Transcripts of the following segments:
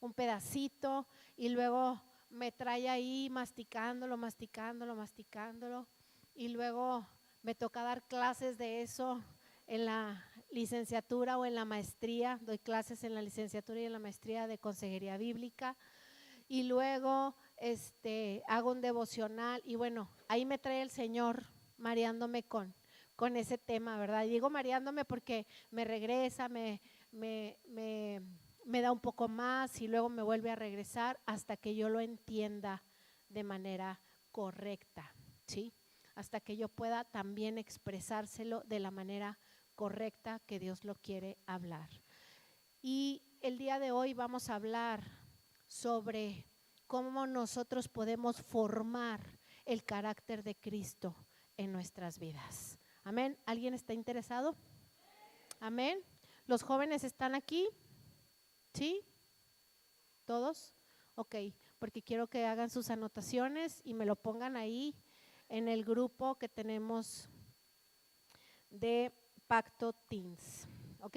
un pedacito y luego me trae ahí masticándolo y luego me toca dar clases de eso en la licenciatura o en la maestría. Doy clases en la licenciatura y en la maestría de consejería bíblica y luego hago un devocional y bueno, ahí me trae el Señor mareándome con ese tema, ¿verdad? Y digo mareándome porque me regresa, me da un poco más y luego me vuelve a regresar hasta que yo lo entienda de manera correcta, ¿sí? Hasta que yo pueda también expresárselo de la manera correcta que Dios lo quiere hablar. Y el día de hoy vamos a hablar sobre cómo nosotros podemos formar el carácter de Cristo en nuestras vidas. Amén. ¿Alguien está interesado? Amén. ¿Los jóvenes están aquí? ¿Sí? ¿Todos? Ok, porque quiero que hagan sus anotaciones y me lo pongan ahí en el grupo que tenemos de Pacto Teens. ¿Ok?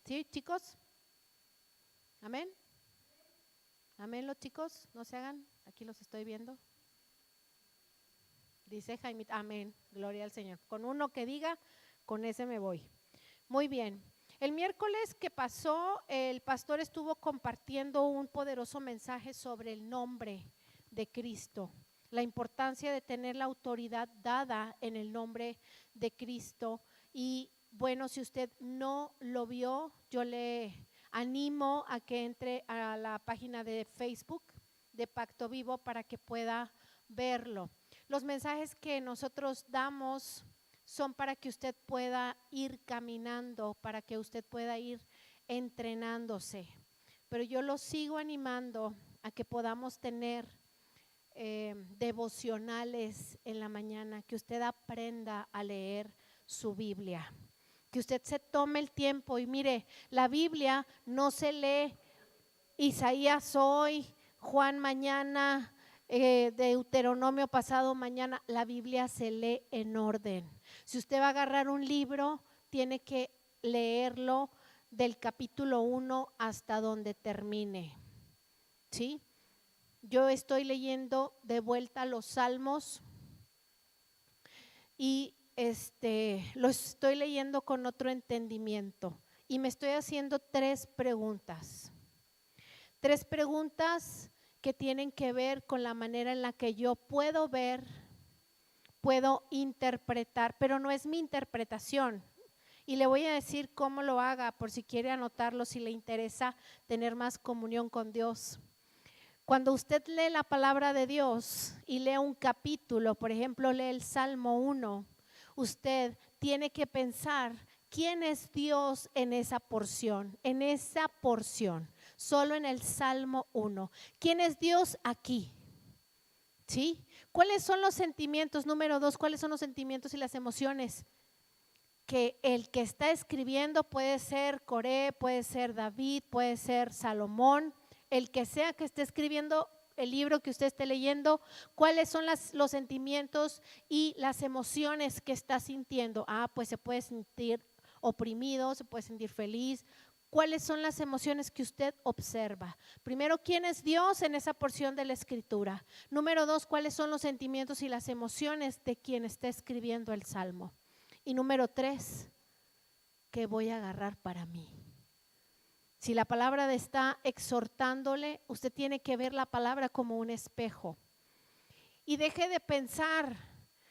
¿Sí, chicos? Amén. Amén, los chicos, no se hagan, aquí los estoy viendo. Dice Jaime, amén, gloria al Señor. Con uno que diga, con ese me voy. Muy bien. El miércoles que pasó, el pastor estuvo compartiendo un poderoso mensaje sobre el nombre de Cristo, la importancia de tener la autoridad dada en el nombre de Cristo. Y bueno, si usted no lo vio, yo le animo a que entre a la página de Facebook de Pacto Vivo para que pueda verlo. Los mensajes que nosotros damos son para que usted pueda ir caminando, para que usted pueda ir entrenándose. Pero yo lo sigo animando a que podamos tener devocionales en la mañana, que usted aprenda a leer su Biblia, que usted se tome el tiempo y mire, la Biblia no se lee Isaías hoy, Juan mañana, Deuteronomio pasado mañana. La Biblia se lee en orden. Si usted va a agarrar un libro, tiene que leerlo del capítulo 1 hasta donde termine, ¿sí? Yo estoy leyendo de vuelta los Salmos y lo estoy leyendo con otro entendimiento y me estoy haciendo tres preguntas que tienen que ver con la manera en la que yo puedo ver, puedo interpretar, pero no es mi interpretación. Y le voy a decir cómo lo haga por si quiere anotarlo, si le interesa tener más comunión con Dios. Cuando usted lee la palabra de Dios y lee un capítulo, por ejemplo, lee el Salmo 1, usted tiene que pensar quién es Dios en esa porción, solo en el Salmo 1. ¿Quién es Dios aquí? ¿Sí? ¿Cuáles son los sentimientos? Número 2, ¿cuáles son los sentimientos y las emociones? Que el que está escribiendo puede ser Coré, puede ser David, puede ser Salomón, el que sea que esté escribiendo el libro que usted esté leyendo, cuáles son los sentimientos y las emociones que está sintiendo. Pues se puede sentir oprimido, se puede sentir feliz. ¿Cuáles son las emociones que usted observa? Primero, ¿quién es Dios en esa porción de la escritura? Número 2, ¿cuáles son los sentimientos y las emociones de quien está escribiendo el Salmo? Y número 3, ¿qué voy a agarrar para mí? Si la palabra está exhortándole, usted tiene que ver la palabra como un espejo. Y deje de pensar,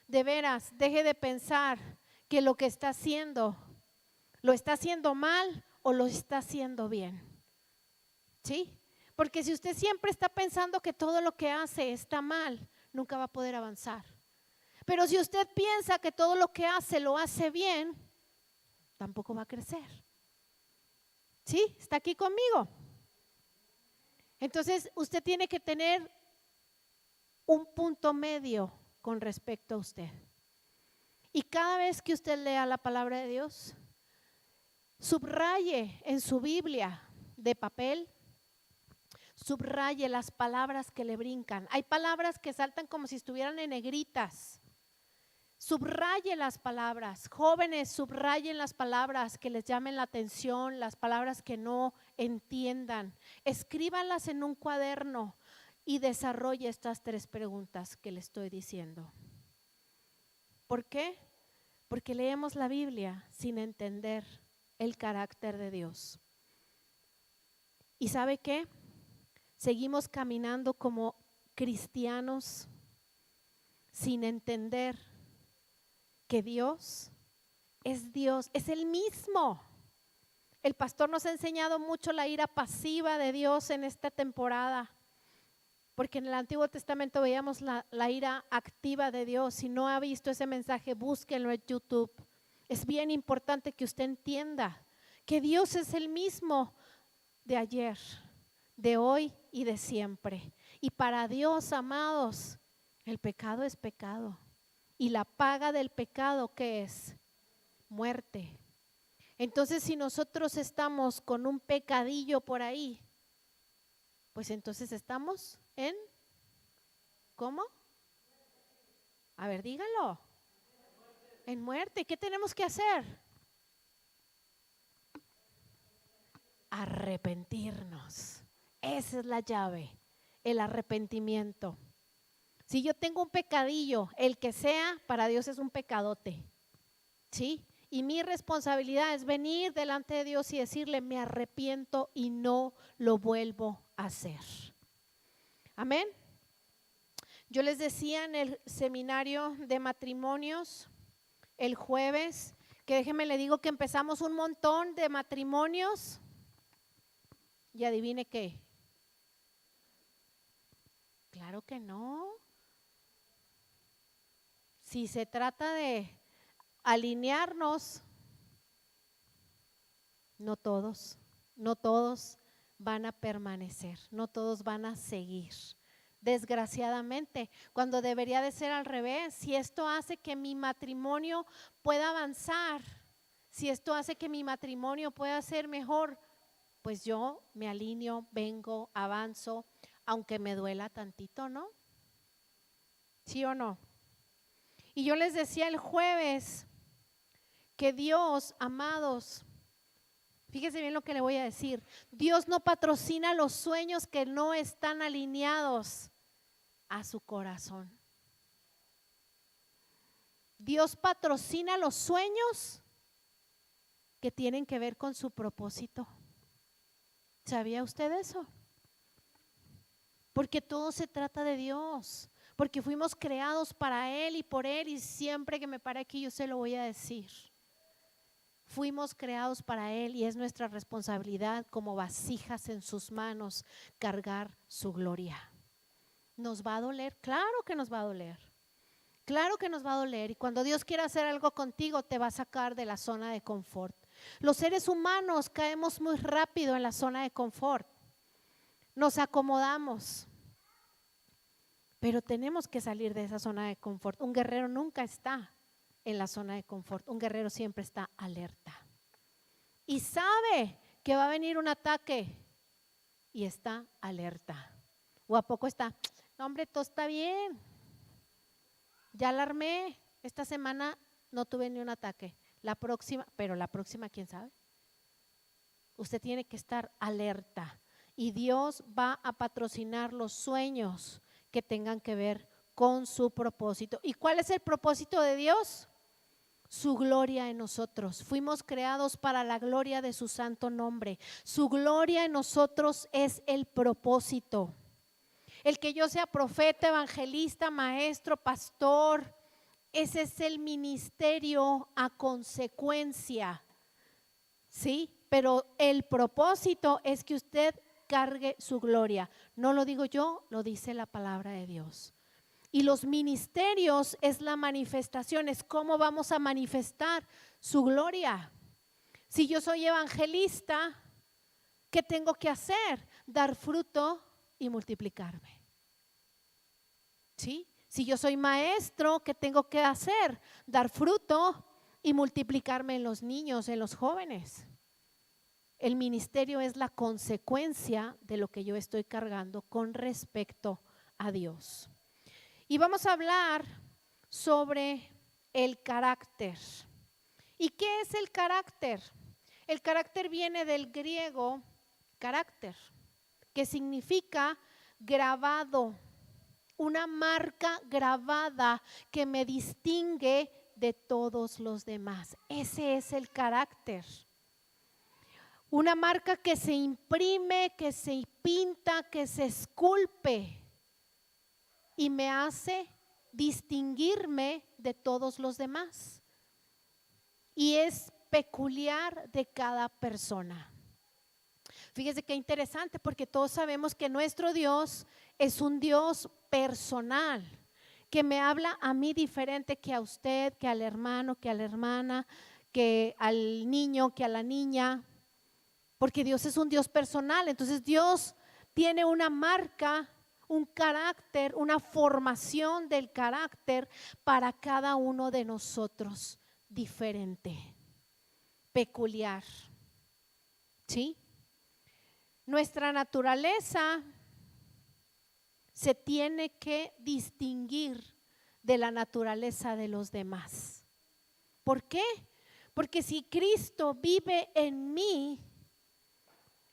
de veras, deje de pensar que lo que está haciendo, lo está haciendo mal o lo está haciendo bien. ¿Sí? Porque si usted siempre está pensando que todo lo que hace está mal, nunca va a poder avanzar. Pero si usted piensa que todo lo que hace lo hace bien, tampoco va a crecer. ¿Sí? ¿Está aquí conmigo? Entonces usted tiene que tener un punto medio con respecto a usted. Y cada vez que usted lea la palabra de Dios, subraye en su Biblia de papel, subraye las palabras que le brincan. Hay palabras que saltan como si estuvieran en negritas. Subraye las palabras. Jóvenes, subrayen las palabras que les llamen la atención, las palabras que no entiendan. Escríbanlas en un cuaderno y desarrolle estas 3 preguntas que le estoy diciendo. ¿Por qué? Porque leemos la Biblia sin entender el carácter de Dios. ¿Y sabe qué? Seguimos caminando como cristianos sin entender que Dios, es el mismo. El pastor nos ha enseñado mucho la ira pasiva de Dios en esta temporada, porque en el Antiguo Testamento veíamos la ira activa de Dios. Si no ha visto ese mensaje, búsquenlo en YouTube. Es bien importante que usted entienda que Dios es el mismo de ayer, de hoy y de siempre. Y para Dios, amados, el pecado es pecado. Y la paga del pecado, ¿qué es? Muerte. Entonces, si nosotros estamos con un pecadillo por ahí, pues entonces estamos en, ¿cómo? A ver, dígalo. En muerte. ¿Qué tenemos que hacer? Arrepentirnos. Esa es la llave, el arrepentimiento. Si yo tengo un pecadillo, el que sea, para Dios es un pecadote, ¿sí? Y mi responsabilidad es venir delante de Dios y decirle, me arrepiento y no lo vuelvo a hacer. Amén. Yo les decía en el seminario de matrimonios el jueves, que déjenme le digo que empezamos un montón de matrimonios y adivine qué. Claro que no. Si se trata de alinearnos, no todos van a permanecer, no todos van a seguir. Desgraciadamente, cuando debería de ser al revés, si esto hace que mi matrimonio pueda avanzar, si esto hace que mi matrimonio pueda ser mejor, pues yo me alineo, vengo, avanzo, aunque me duela tantito, ¿no? ¿Sí o no? Y yo les decía el jueves que Dios, amados, fíjese bien lo que le voy a decir, Dios no patrocina los sueños que no están alineados a su corazón. Dios patrocina los sueños que tienen que ver con su propósito. ¿Sabía usted eso? Porque todo se trata de Dios, porque fuimos creados para Él y por Él, y siempre que me pare aquí yo se lo voy a decir. Fuimos creados para Él y es nuestra responsabilidad como vasijas en sus manos cargar su gloria. ¿Nos va a doler? Claro que nos va a doler. Claro que nos va a doler, y cuando Dios quiere hacer algo contigo te va a sacar de la zona de confort. Los seres humanos caemos muy rápido en la zona de confort. Nos acomodamos, pero tenemos que salir de esa zona de confort. Un guerrero nunca está en la zona de confort, un guerrero siempre está alerta y sabe que va a venir un ataque y está alerta. ¿O a poco está? No, hombre, todo está bien, ya la armé, esta semana no tuve ni un ataque, la próxima, pero la próxima, ¿quién sabe? Usted tiene que estar alerta y Dios va a patrocinar los sueños que tengan que ver con su propósito. ¿Y cuál es el propósito de Dios? Su gloria en nosotros. Fuimos creados para la gloria de su santo nombre. Su gloria en nosotros es el propósito. El que yo sea profeta, evangelista, maestro, pastor, ese es el ministerio a consecuencia, ¿sí? Pero el propósito es que usted cargue su gloria. No lo digo yo, lo dice la palabra de Dios. Y los ministerios es la manifestación, es cómo vamos a manifestar su gloria. Si yo soy evangelista, ¿qué tengo que hacer? Dar fruto y multiplicarme. ¿Sí? Si yo soy maestro, ¿qué tengo que hacer? Dar fruto y multiplicarme en los niños, en los jóvenes. El ministerio es la consecuencia de lo que yo estoy cargando con respecto a Dios. Y vamos a hablar sobre el carácter. ¿Y qué es el carácter? El carácter viene del griego carácter, que significa grabado, una marca grabada que me distingue de todos los demás. Ese es el carácter. Una marca que se imprime, que se pinta, que se esculpe y me hace distinguirme de todos los demás. Y es peculiar de cada persona. Fíjese qué interesante, porque todos sabemos que nuestro Dios es un Dios personal, que me habla a mí diferente que a usted, que al hermano, que a la hermana, que al niño, que a la niña, porque Dios es un Dios personal. Entonces Dios tiene una marca, un carácter, una formación del carácter para cada uno de nosotros diferente, peculiar. ¿Sí? Nuestra naturaleza se tiene que distinguir de la naturaleza de los demás. ¿Por qué? Porque si Cristo vive en mí,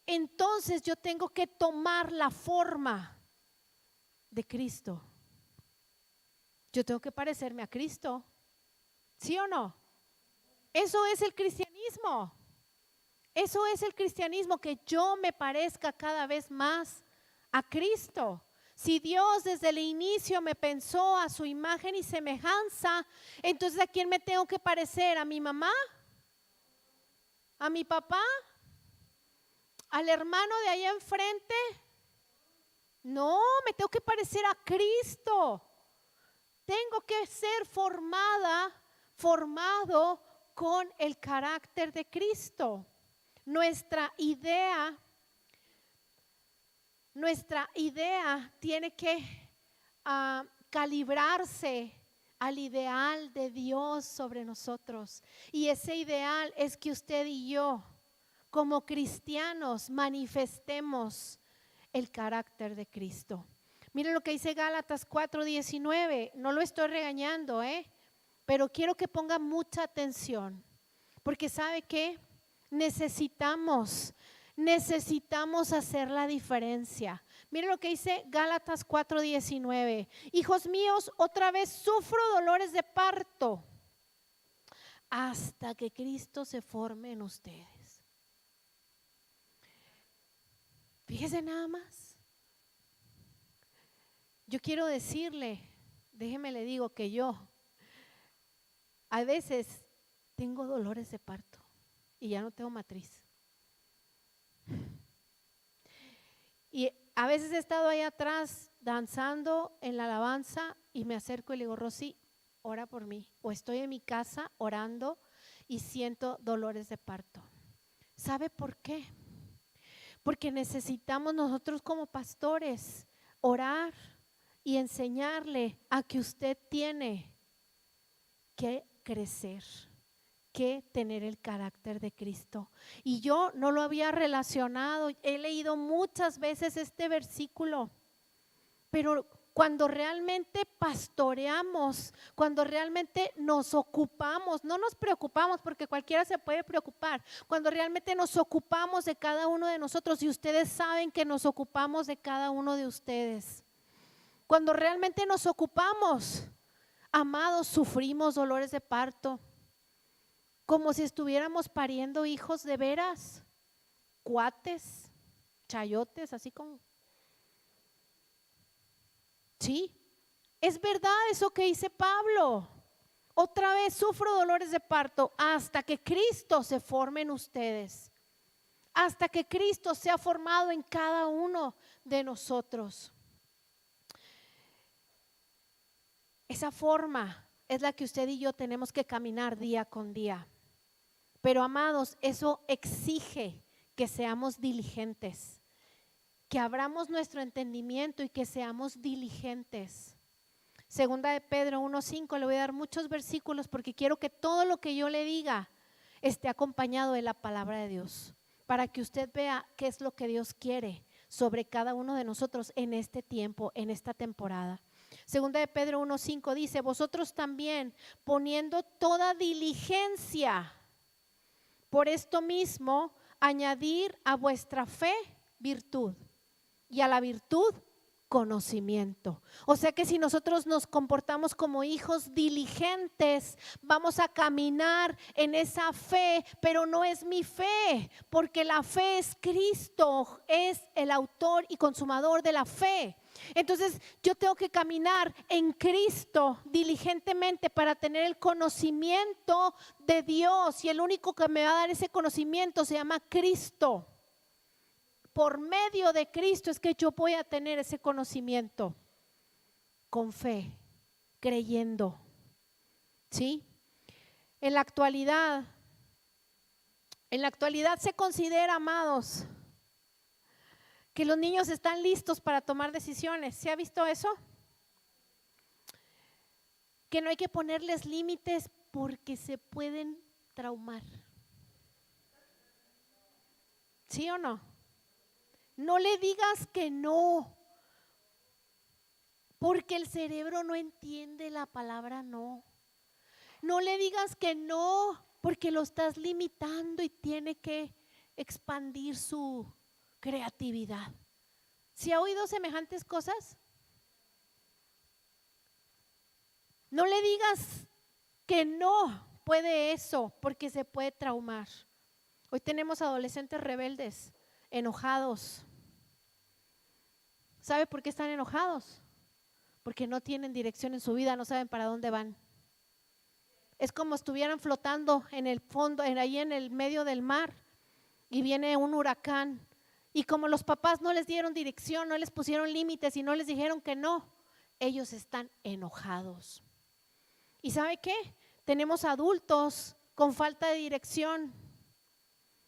entonces yo tengo que tomar la forma de Cristo. Yo tengo que parecerme a Cristo. ¿Sí o no? Eso es el cristianismo. Eso es el cristianismo, que yo me parezca cada vez más a Cristo. Si Dios desde el inicio me pensó a su imagen y semejanza, entonces ¿a quién me tengo que parecer? ¿A mi mamá? ¿A mi papá? ¿Al hermano de allá enfrente? No, me tengo que parecer a Cristo. Tengo que ser formado con el carácter de Cristo. Nuestra idea tiene que calibrarse al ideal de Dios sobre nosotros. Y ese ideal es que usted y yo, como cristianos, manifestemos el carácter de Cristo. Miren lo que dice Gálatas 4:19. No lo estoy regañando, pero quiero que ponga mucha atención, porque ¿sabe qué? Necesitamos hacer la diferencia. Miren lo que dice Gálatas 4:19. Hijos míos, otra vez sufro dolores de parto hasta que Cristo se forme en ustedes. Fíjese nada más. Yo quiero decirle, déjeme le digo que yo a veces tengo dolores de parto y ya no tengo matriz. Y a veces he estado ahí atrás danzando en la alabanza y me acerco y le digo, Rosy, ora por mí. O estoy en mi casa orando y siento dolores de parto. ¿Sabe por qué? Porque necesitamos nosotros como pastores orar y enseñarle a que usted tiene que crecer, que tener el carácter de Cristo. Y yo no lo había relacionado, he leído muchas veces este versículo, pero cuando realmente pastoreamos, cuando realmente nos ocupamos, no nos preocupamos, porque cualquiera se puede preocupar, cuando realmente nos ocupamos de cada uno de nosotros, y ustedes saben que nos ocupamos de cada uno de ustedes, cuando realmente nos ocupamos, amados, sufrimos dolores de parto, como si estuviéramos pariendo hijos de veras, cuates, chayotes, así como. Sí, es verdad eso que dice Pablo. Otra vez sufro dolores de parto hasta que Cristo se forme en ustedes, hasta que Cristo sea formado en cada uno de nosotros. Esa forma es la que usted y yo tenemos que caminar día con día. Pero amados, eso exige que seamos diligentes, que abramos nuestro entendimiento y que seamos diligentes. Segunda de Pedro 1:5, le voy a dar muchos versículos porque quiero que todo lo que yo le diga esté acompañado de la palabra de Dios, para que usted vea qué es lo que Dios quiere sobre cada uno de nosotros en este tiempo, en esta temporada. Segunda de Pedro 1:5 dice: vosotros también, poniendo toda diligencia, por esto mismo, añadir a vuestra fe virtud, y a la virtud conocimiento. O sea que si nosotros nos comportamos como hijos diligentes, vamos a caminar en esa fe, pero no es mi fe, porque la fe es Cristo, es el autor y consumador de la fe. Entonces yo tengo que caminar en Cristo diligentemente para tener el conocimiento de Dios, y el único que me va a dar ese conocimiento se llama Cristo. Por medio de Cristo es que yo voy a tener ese conocimiento con fe, creyendo. ¿Sí? En la actualidad se considera, amados, que los niños están listos para tomar decisiones. ¿Se ha visto eso? Que no hay que ponerles límites porque se pueden traumar. ¿Sí o no? No le digas que no, porque el cerebro no entiende la palabra no. No le digas que no, porque lo estás limitando y tiene que expandir su creatividad. ¿Sí ha oído semejantes cosas? No le digas que no puede eso, porque se puede traumar. Hoy tenemos adolescentes rebeldes, enojados. ¿Sabe por qué están enojados? Porque no tienen dirección en su vida, no saben para dónde van. Es como estuvieran flotando en el fondo, ahí en el medio del mar, y viene un huracán. Y como los papás no les dieron dirección, no les pusieron límites y no les dijeron que no, ellos están enojados. ¿Y sabe qué? Tenemos adultos con falta de dirección,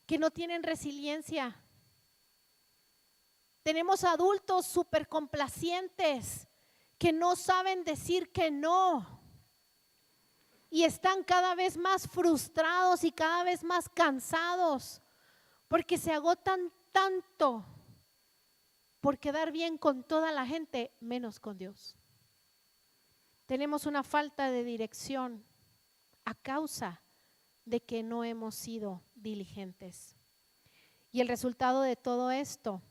que no tienen resiliencia. Tenemos adultos súper complacientes que no saben decir que no, y están cada vez más frustrados y cada vez más cansados porque se agotan tanto por quedar bien con toda la gente menos con Dios. Tenemos una falta de dirección a causa de que no hemos sido diligentes, y el resultado de todo esto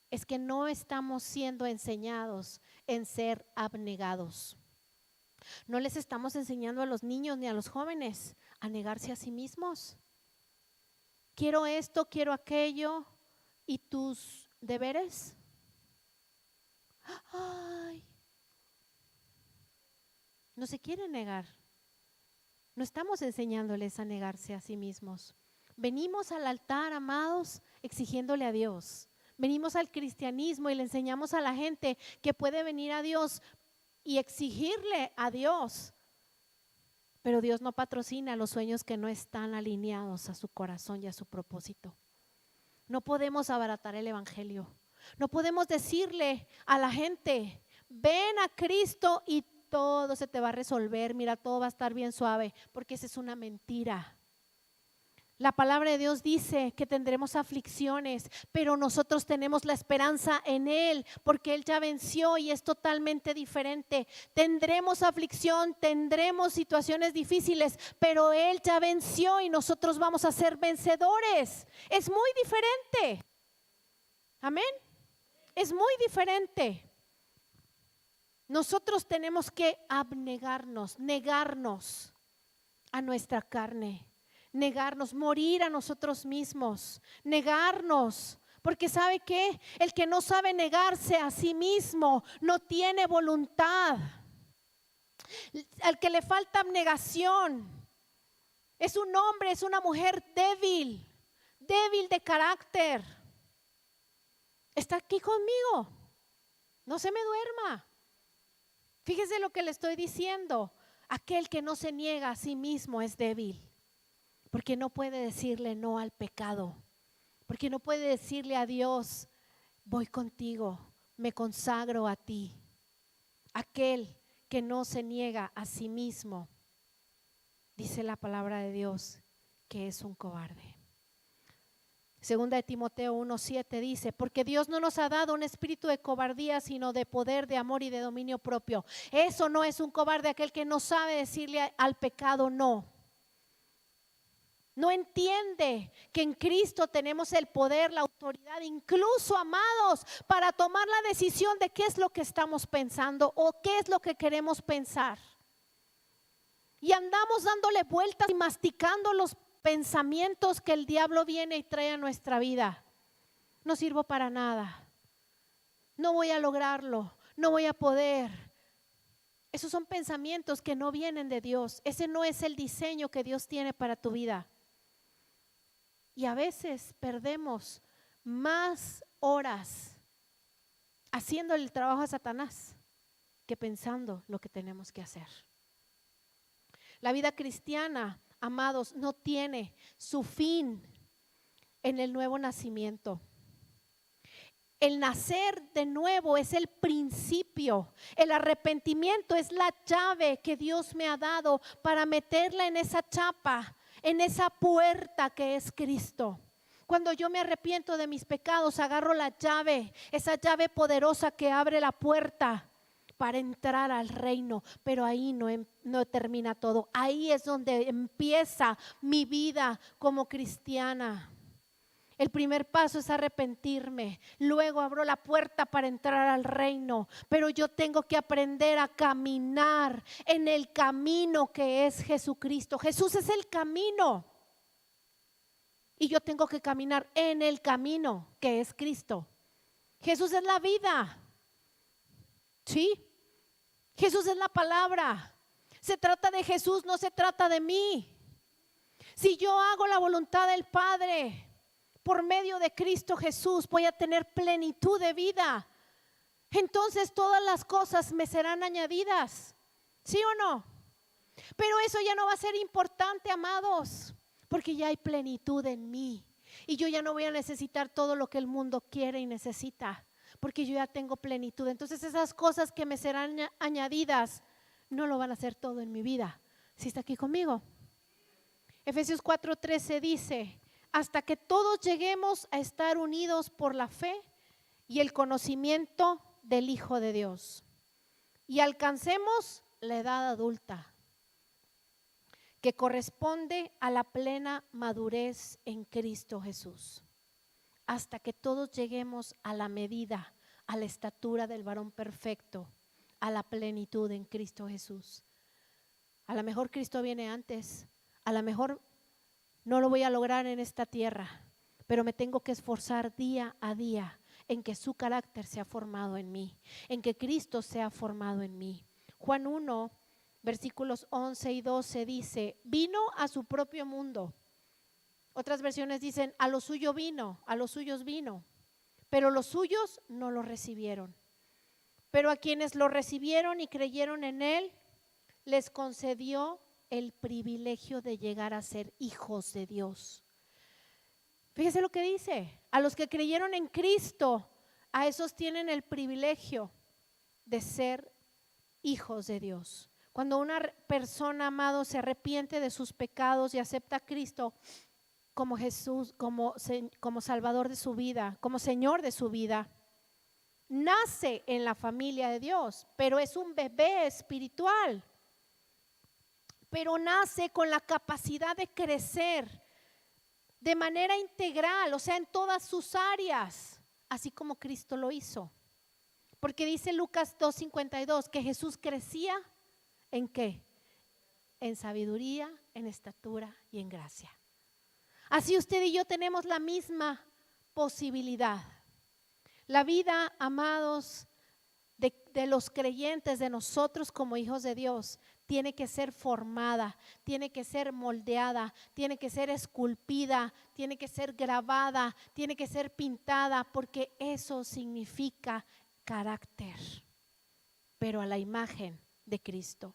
es que no estamos siendo enseñados en ser abnegados. No les estamos enseñando a los niños ni a los jóvenes a negarse a sí mismos. Quiero esto, quiero aquello, ¿y tus deberes? Ay, no se quieren negar. No estamos enseñándoles a negarse a sí mismos. Venimos al altar, amados, exigiéndole a Dios. Venimos al cristianismo y le enseñamos a la gente que puede venir a Dios y exigirle a Dios. Pero Dios no patrocina los sueños que no están alineados a su corazón y a su propósito. No podemos abaratar el evangelio. No podemos decirle a la gente: ven a Cristo y todo se te va a resolver, mira, todo va a estar bien suave, porque esa es una mentira. La palabra de Dios dice que tendremos aflicciones, pero nosotros tenemos la esperanza en Él, porque Él ya venció y es totalmente diferente. Tendremos aflicción, tendremos situaciones difíciles, pero Él ya venció y nosotros vamos a ser vencedores. Es muy diferente. Amén. Es muy diferente. Nosotros tenemos que abnegarnos, negarnos a nuestra carne. Negarnos, morir a nosotros mismos, negarnos, porque ¿sabe qué? El que no sabe negarse a sí mismo no tiene voluntad. Al que le falta abnegación es un hombre, es una mujer débil, débil de carácter. Está aquí conmigo, no se me duerma. Fíjese lo que le estoy diciendo. Aquel que no se niega a sí mismo es débil. Porque no puede decirle no al pecado, porque no puede decirle a Dios: voy contigo, me consagro a ti. Aquel que no se niega a sí mismo, dice la palabra de Dios, que es un cobarde. Segunda de Timoteo 1:7 dice, porque Dios no nos ha dado un espíritu de cobardía, sino de poder, de amor y de dominio propio. Eso no es un cobarde, aquel que no sabe decirle al pecado no. No entiende que en Cristo tenemos el poder, la autoridad, incluso, amados, para tomar la decisión de qué es lo que estamos pensando o qué es lo que queremos pensar. Y andamos dándole vueltas y masticando los pensamientos que el diablo viene y trae a nuestra vida. No sirvo para nada. No voy a lograrlo. No voy a poder. Esos son pensamientos que no vienen de Dios. Ese no es el diseño que Dios tiene para tu vida. Y a veces perdemos más horas haciendo el trabajo a Satanás que pensando lo que tenemos que hacer. La vida cristiana, amados, no tiene su fin en el nuevo nacimiento. El nacer de nuevo es el principio. El arrepentimiento es la llave que Dios me ha dado para meterla en esa chapa, en esa puerta que es Cristo. Cuando yo me arrepiento de mis pecados, agarro la llave, esa llave poderosa que abre la puerta para entrar al reino. Pero ahí no termina todo. Ahí es donde empieza mi vida como cristiana. El primer paso es arrepentirme, luego abro la puerta para entrar al reino, pero yo tengo que aprender a caminar en el camino que es Jesucristo. Jesús es el camino y yo tengo que caminar en el camino que es Cristo. Jesús es la vida, ¿sí? Jesús es la palabra. Se trata de Jesús, no se trata de mí. Si yo hago la voluntad del Padre, por medio de Cristo Jesús voy a tener plenitud de vida. Entonces todas las cosas me serán añadidas, ¿sí o no? Pero eso ya no va a ser importante, amados, porque ya hay plenitud en mí. Y yo ya no voy a necesitar todo lo que el mundo quiere y necesita, porque yo ya tengo plenitud. Entonces esas cosas que me serán añadidas no lo van a hacer todo en mi vida. ¿Sí está aquí conmigo? Efesios 4:13 dice: hasta que todos lleguemos a estar unidos por la fe y el conocimiento del Hijo de Dios y alcancemos la edad adulta que corresponde a la plena madurez en Cristo Jesús. Hasta que todos lleguemos a la medida, a la estatura del varón perfecto, a la plenitud en Cristo Jesús. A lo mejor Cristo viene antes, a lo mejor no lo voy a lograr en esta tierra, pero me tengo que esforzar día a día en que su carácter sea formado en mí, en que Cristo sea formado en mí. Juan 1, versículos 11 y 12 dice: vino a su propio mundo. Otras versiones dicen: a lo suyo vino, a los suyos vino, pero los suyos no lo recibieron. Pero a quienes lo recibieron y creyeron en él, les concedió el privilegio de llegar a ser hijos de Dios. Fíjese lo que dice: a los que creyeron en Cristo, a esos tienen el privilegio de ser hijos de Dios. Cuando una persona, amado, se arrepiente de sus pecados y acepta a Cristo como Jesús, como Salvador de su vida, como Señor de su vida, nace en la familia de Dios, pero es un bebé espiritual. Pero nace con la capacidad de crecer de manera integral, o sea, en todas sus áreas, así como Cristo lo hizo. Porque dice Lucas 2:52 que Jesús crecía ¿en qué? En sabiduría, en estatura y en gracia. Así usted y yo tenemos la misma posibilidad. La vida, amados, de los creyentes, de nosotros como hijos de Dios, tiene que ser formada, tiene que ser moldeada, tiene que ser esculpida, tiene que ser grabada, tiene que ser pintada, porque eso significa carácter, pero a la imagen de Cristo,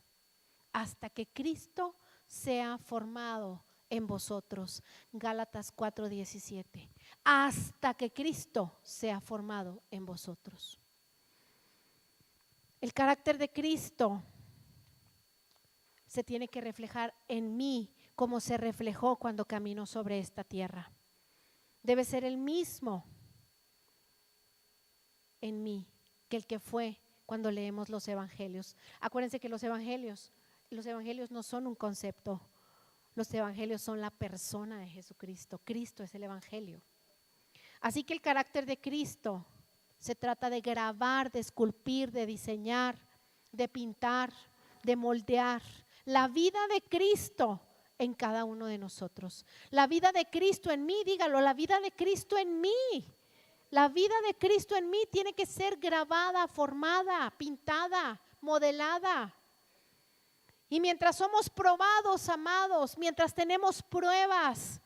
hasta que Cristo sea formado en vosotros. Gálatas 4:17. Hasta que Cristo sea formado en vosotros. El carácter de Cristo se tiene que reflejar en mí como se reflejó cuando caminó sobre esta tierra. debe ser el mismo en mí que el que fue cuando leemos los evangelios. Acuérdense que los evangelios no son un concepto, los evangelios son la persona de Jesucristo. Cristo es el evangelio. Así que el carácter de Cristo se trata de grabar, de esculpir, de diseñar, de pintar, de moldear la vida de Cristo en cada uno de nosotros. La vida de Cristo en mí, dígalo, la vida de Cristo en mí. La vida de Cristo en mí tiene que ser grabada, formada, pintada, modelada. Y mientras somos probados, amados, mientras tenemos pruebas,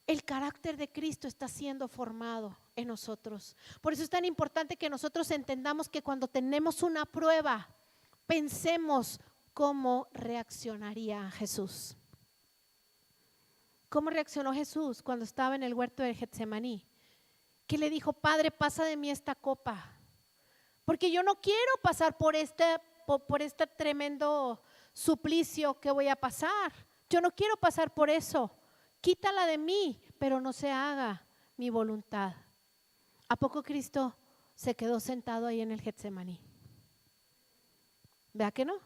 el carácter de Cristo está siendo formado en nosotros. Por eso es tan importante que nosotros entendamos que cuando tenemos una prueba, pensemos cómo reaccionaría Jesús. ¿Cómo reaccionó Jesús cuando estaba en el huerto de Getsemaní? Que le dijo: Padre, pasa de mí esta copa, porque yo no quiero pasar por este tremendo suplicio que voy a pasar. Yo no quiero pasar por eso. Quítala de mí, pero no se haga mi voluntad. ¿A poco Cristo se quedó sentado ahí en el Getsemaní? ¿Verdad que no?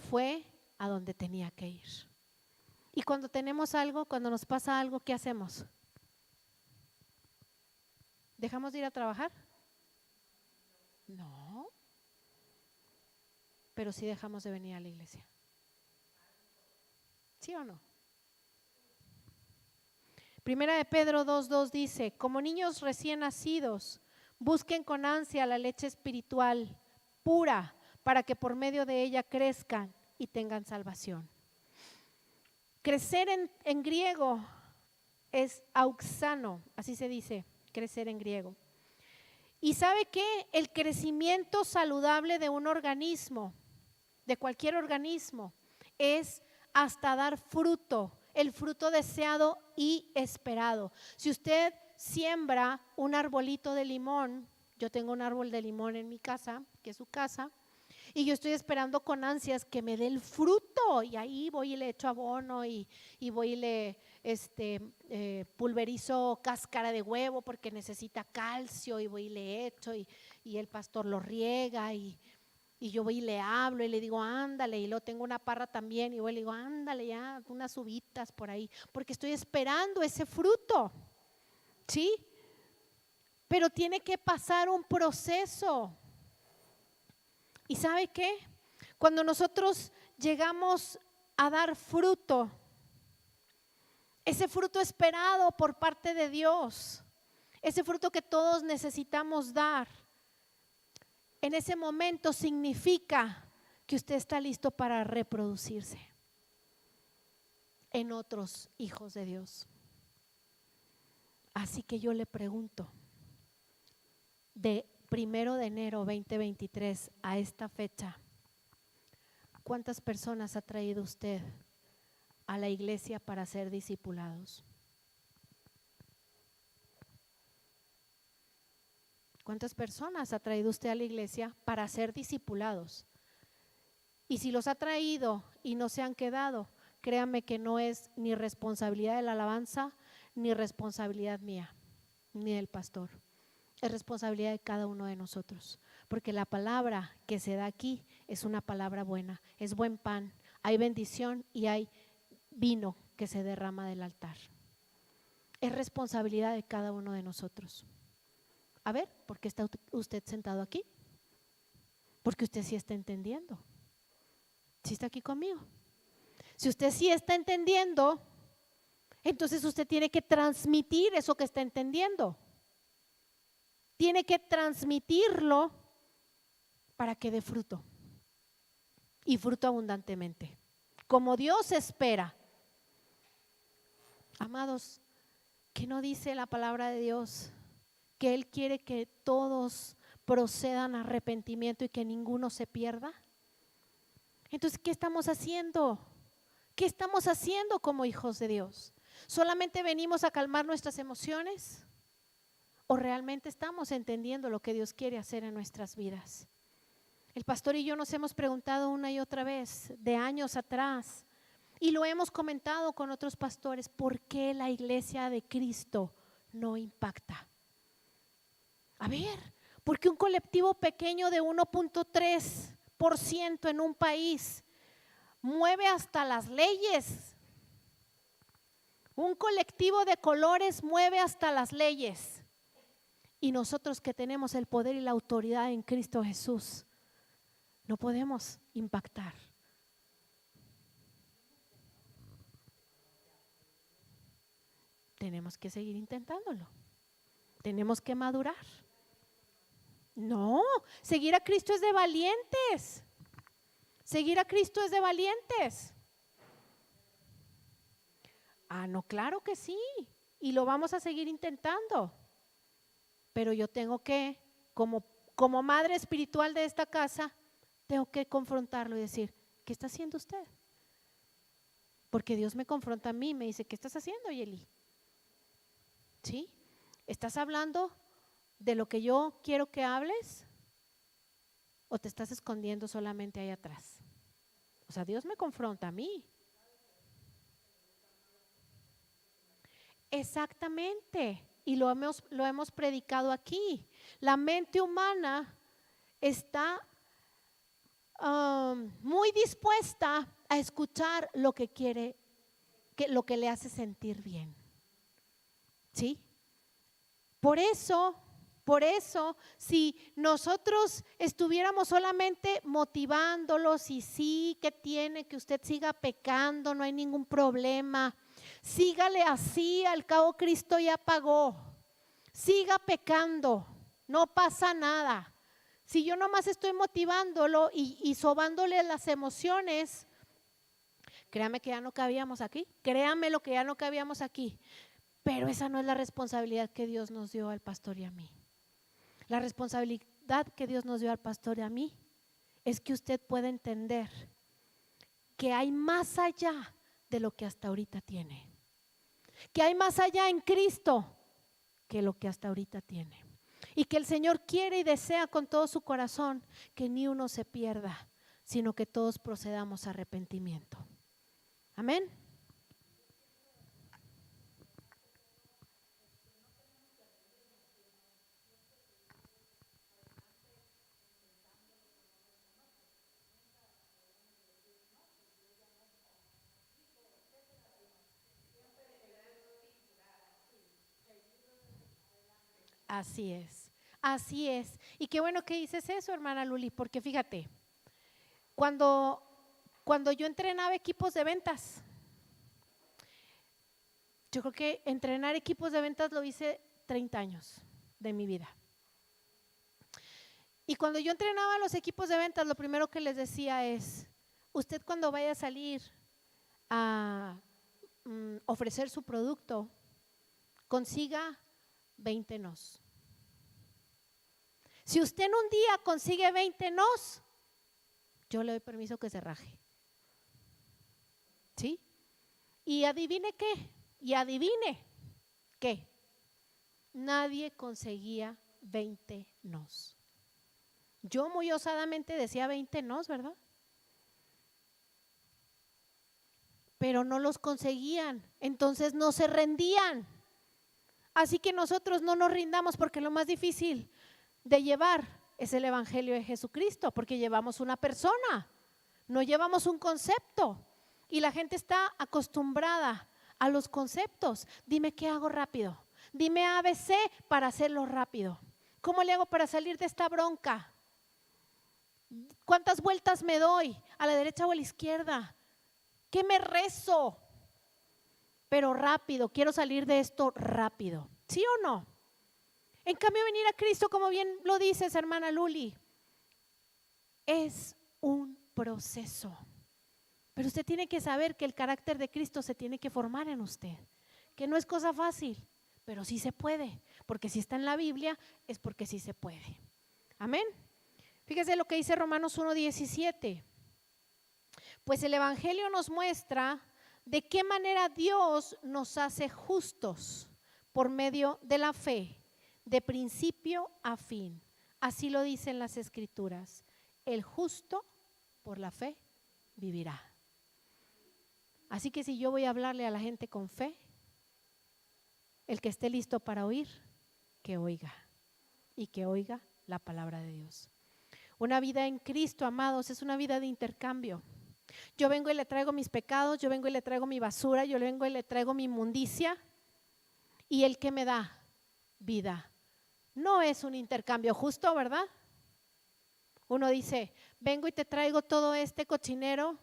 Fue a donde tenía que ir. Y cuando tenemos algo, cuando nos pasa algo, ¿qué hacemos? ¿Dejamos de ir a trabajar? No. Pero sí dejamos de venir a la iglesia. ¿Sí o no? Primera de Pedro 2:2 dice: como niños recién nacidos, busquen con ansia la leche espiritual pura, para que por medio de ella crezcan y tengan salvación. Crecer en griego es auxano, así se dice, crecer en griego. ¿Y sabe qué? El crecimiento saludable de un organismo, de cualquier organismo, es hasta dar fruto, el fruto deseado y esperado. Si usted siembra un arbolito de limón, yo tengo un árbol de limón en mi casa, que es su casa, y yo estoy esperando con ansias que me dé el fruto, y ahí voy y le echo abono y voy y le pulverizo cáscara de huevo porque necesita calcio, y voy y le echo y el pastor lo riega y yo voy y le hablo y le digo ándale, y luego tengo una parra también y voy y le digo ándale ya, unas uvitas por ahí, porque estoy esperando ese fruto, ¿sí? Pero tiene que pasar un proceso. ¿Y sabe qué? Cuando nosotros llegamos a dar fruto, ese fruto esperado por parte de Dios, ese fruto que todos necesitamos dar, en ese momento significa que usted está listo para reproducirse en otros hijos de Dios. Así que yo le pregunto, de 1 de enero 2023 a esta fecha, ¿cuántas personas ha traído usted a la iglesia para ser discipulados? ¿Cuántas personas ha traído usted a la iglesia para ser discipulados? Y si los ha traído y no se han quedado, créame que no es ni responsabilidad de la alabanza, ni responsabilidad mía, ni del pastor. Es responsabilidad de cada uno de nosotros, porque la palabra que se da aquí es una palabra buena, es buen pan, hay bendición y hay vino que se derrama del altar. Es responsabilidad de cada uno de nosotros. A ver, ¿por qué está usted sentado aquí? Porque usted sí está entendiendo. ¿Sí está aquí conmigo? Si usted sí está entendiendo, entonces usted tiene que transmitir eso que está entendiendo. Tiene que transmitirlo para que dé fruto, y fruto abundantemente, como Dios espera. Amados, ¿qué no dice la palabra de Dios? Que Él quiere que todos procedan a arrepentimiento y que ninguno se pierda. Entonces, ¿qué estamos haciendo? ¿Qué estamos haciendo como hijos de Dios? ¿Solamente venimos a calmar nuestras emociones? ¿O realmente estamos entendiendo lo que Dios quiere hacer en nuestras vidas? El pastor y yo nos hemos preguntado una y otra vez, de años atrás, Y lo hemos comentado con otros pastores, ¿por qué la iglesia de Cristo no impacta? A ver, porque un colectivo pequeño de 1.3% en un país mueve hasta las leyes. Un colectivo de colores mueve hasta las leyes. Y nosotros que tenemos el poder y la autoridad en Cristo Jesús, no podemos impactar. Tenemos que seguir intentándolo. Tenemos que madurar. No, seguir a Cristo es de valientes. Seguir a Cristo es de valientes. Ah, no, claro que sí. Y lo vamos a seguir intentando. Pero yo tengo que, como madre espiritual de esta casa, tengo que confrontarlo y decir, ¿qué está haciendo usted? Porque Dios me confronta a mí, me dice, ¿qué estás haciendo, Yeli? ¿Sí? ¿Estás hablando de lo que yo quiero que hables? ¿O te estás escondiendo solamente ahí atrás? O sea, Dios me confronta a mí. Exactamente. Y lo hemos predicado aquí. La mente humana está muy dispuesta a escuchar lo que quiere, lo que le hace sentir bien. ¿Sí? Por eso, si nosotros estuviéramos solamente motivándolos y sí, que tiene, que usted siga pecando, no hay ningún problema, sígale así, al cabo Cristo ya pagó, siga pecando, no pasa nada. Si yo nomás estoy motivándolo y sobándole las emociones, créame que ya no cabíamos aquí, créame lo que ya no cabíamos aquí. Pero esa no es la responsabilidad que Dios nos dio al pastor y a mí. La responsabilidad que Dios nos dio al pastor y a mí es que usted pueda entender que hay más allá de lo que hasta ahorita tiene. Que hay más allá en Cristo que lo que hasta ahorita tiene. Y que el Señor quiere y desea con todo su corazón que ni uno se pierda, sino que todos procedamos a arrepentimiento. Amén. Así es, así es. Y qué bueno que dices eso, hermana Luli, porque fíjate, cuando yo entrenaba equipos de ventas, yo creo que entrenar equipos de ventas lo hice 30 años de mi vida. Y cuando yo entrenaba a los equipos de ventas, lo primero que les decía es, usted cuando vaya a salir a ofrecer su producto, consiga 20 nos. Si usted en un día consigue 20 nos, yo le doy permiso que se raje. ¿Sí? Y adivine qué, nadie conseguía 20 nos. Yo muy osadamente decía 20 nos, ¿verdad? Pero no los conseguían, entonces no se rendían. Así que nosotros no nos rindamos, porque lo más difícil de llevar es el evangelio de Jesucristo, porque llevamos una persona, no llevamos un concepto, y la gente está acostumbrada a los conceptos. Dime qué hago rápido, dime ABC para hacerlo rápido. ¿Cómo le hago para salir de esta bronca? ¿Cuántas vueltas me doy? ¿A la derecha o a la izquierda? ¿Qué me rezo? Pero rápido, quiero salir de esto rápido. ¿Sí o no? En cambio, venir a Cristo, como bien lo dices, hermana Luli, es un proceso. Pero usted tiene que saber que el carácter de Cristo se tiene que formar en usted, que no es cosa fácil, pero sí se puede, porque si está en la Biblia es porque sí se puede. Amén. Fíjese lo que dice Romanos 1:17. Pues el evangelio nos muestra de qué manera Dios nos hace justos por medio de la fe, de principio a fin. Así lo dicen las Escrituras: el justo por la fe vivirá. Así que si yo voy a hablarle a la gente con fe, el que esté listo para oír, que oiga y que oiga la palabra de Dios. Una vida en Cristo, amados, es una vida de intercambio. Yo vengo y le traigo mis pecados, yo vengo y le traigo mi basura, yo vengo y le traigo mi inmundicia, y el que me da vida. No es un intercambio justo, ¿verdad? Uno dice, vengo y te traigo todo este cochinero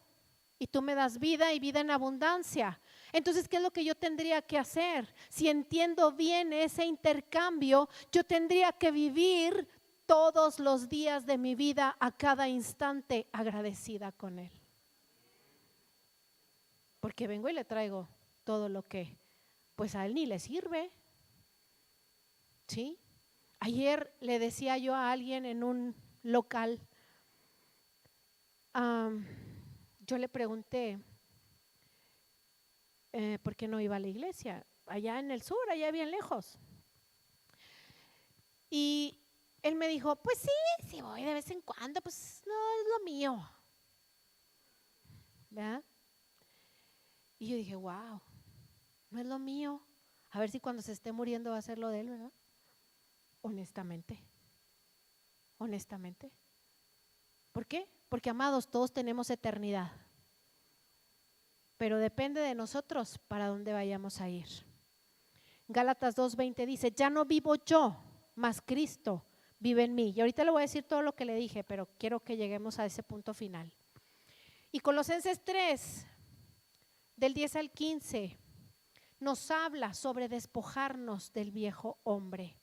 y tú me das vida y vida en abundancia. Entonces, ¿qué es lo que yo tendría que hacer? Si entiendo bien ese intercambio, yo tendría que vivir todos los días de mi vida, a cada instante, agradecida con Él. Porque vengo y le traigo todo lo que pues a Él ni le sirve. ¿Sí? Ayer le decía yo a alguien en un local, yo le pregunté por qué no iba a la iglesia, allá en el sur, allá bien lejos. Y él me dijo, pues sí voy de vez en cuando, pues no es lo mío. ¿Verdad? Y yo dije, wow, no es lo mío. A ver si cuando se esté muriendo va a ser lo de él, ¿verdad? Honestamente. ¿Por qué? Porque, amados, todos tenemos eternidad. Pero depende de nosotros para dónde vayamos a ir. Gálatas 2:20 dice, ya no vivo yo, mas Cristo vive en mí. Y ahorita le voy a decir todo lo que le dije, pero quiero que lleguemos a ese punto final. Y Colosenses 3, del 10 al 15, nos habla sobre despojarnos del viejo hombre.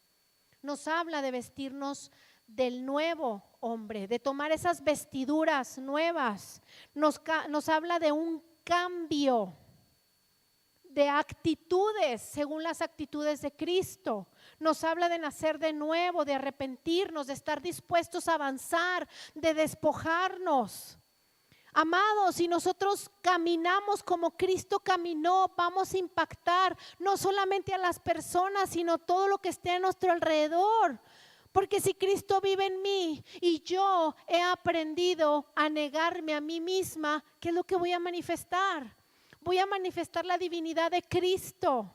Nos habla de vestirnos del nuevo hombre, de tomar esas vestiduras nuevas. Nos habla de un cambio de actitudes según las actitudes de Cristo. Nos habla de nacer de nuevo, de arrepentirnos, de estar dispuestos a avanzar, de despojarnos. Amados, si nosotros caminamos como Cristo caminó, vamos a impactar no solamente a las personas, sino todo lo que esté a nuestro alrededor. Porque si Cristo vive en mí y yo he aprendido a negarme a mí misma, ¿qué es lo que voy a manifestar? Voy a manifestar la divinidad de Cristo.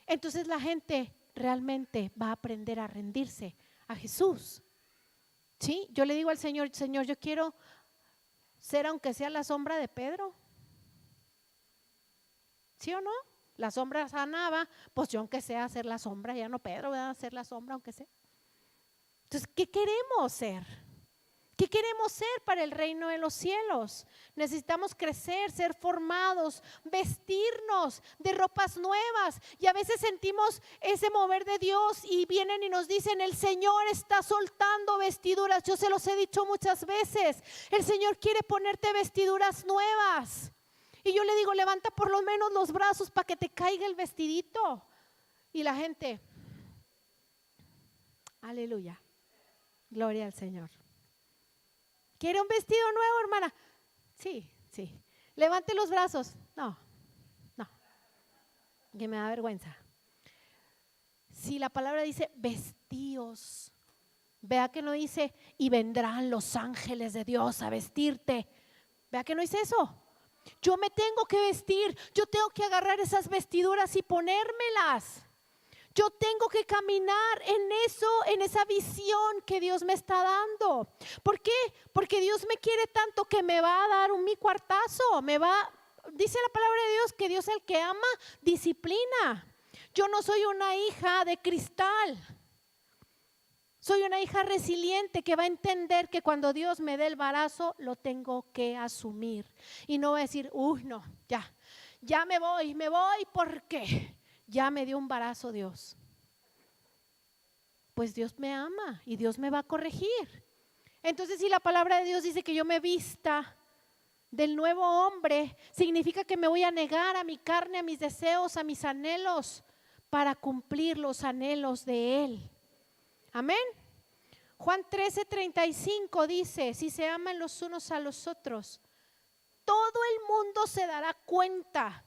Entonces la gente realmente va a aprender a rendirse a Jesús. ¿Sí? Yo le digo al Señor, Señor, yo quiero ser aunque sea la sombra de Pedro. ¿Sí o no? La sombra sanaba, pues yo aunque sea ser la sombra, ya no Pedro, voy a ser la sombra aunque sea. Entonces, ¿qué queremos ser? ¿Qué queremos ser para el reino de los cielos? Necesitamos crecer, ser formados, vestirnos de ropas nuevas. Y a veces sentimos ese mover de Dios y vienen y nos dicen, el Señor está soltando vestiduras. Yo se los he dicho muchas veces, el Señor quiere ponerte vestiduras nuevas. Y yo le digo, levanta por lo menos los brazos para que te caiga el vestidito. Y la gente, aleluya, gloria al Señor. ¿Quiere un vestido nuevo, hermana? Sí. Levante los brazos. No, que me da vergüenza. Si la palabra dice vestíos, vea que no dice y vendrán los ángeles de Dios a vestirte. Vea que no dice eso. Yo me tengo que vestir, yo tengo que agarrar esas vestiduras y ponérmelas. Yo tengo que caminar en eso, en esa visión que Dios me está dando. ¿Por qué? Porque Dios me quiere tanto que me va a dar mi cuartazo. Dice la palabra de Dios que Dios, el que ama, disciplina. Yo no soy una hija de cristal. Soy una hija resiliente que va a entender que cuando Dios me dé el barazo, lo tengo que asumir. Y no va a decir, no, ya me voy porque ya me dio un barazo Dios. Pues Dios me ama y Dios me va a corregir. Entonces, si la palabra de Dios dice que yo me vista del nuevo hombre, significa que me voy a negar a mi carne, a mis deseos, a mis anhelos, para cumplir los anhelos de Él. Amén. Juan 13:35 dice, si se aman los unos a los otros, todo el mundo se dará cuenta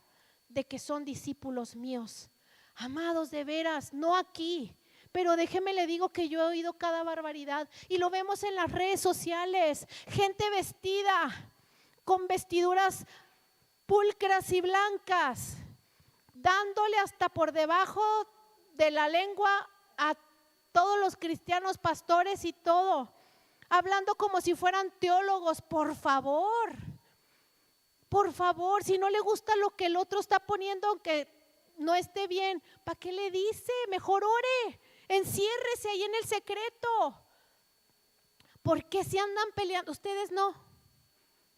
de que son discípulos míos. Amados, de veras, no aquí, pero déjeme le digo que yo he oído cada barbaridad y lo vemos en las redes sociales, gente vestida con vestiduras pulcras y blancas, dándole hasta por debajo de la lengua a todos los cristianos, pastores y todo, hablando como si fueran teólogos. Por favor, si no le gusta lo que el otro está poniendo, aunque no esté bien, ¿para qué le dice? Mejor ore, enciérrese ahí en el secreto. ¿Por qué se andan peleando? Ustedes no,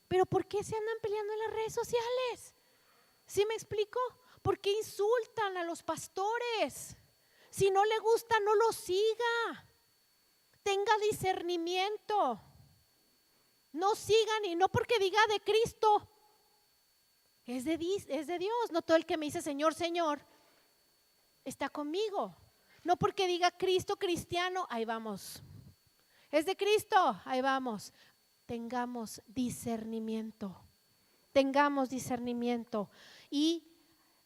pero ¿por qué se andan peleando en las redes sociales? ¿Sí me explico? ¿Por qué insultan a los pastores? Si no le gusta, no lo siga. Tenga discernimiento. No sigan, y no porque diga de Cristo. Es de Dios. No todo el que me dice Señor, Señor, está conmigo. No porque diga Cristo, cristiano, ahí vamos. Es de Cristo, ahí vamos. Tengamos discernimiento. Tengamos discernimiento y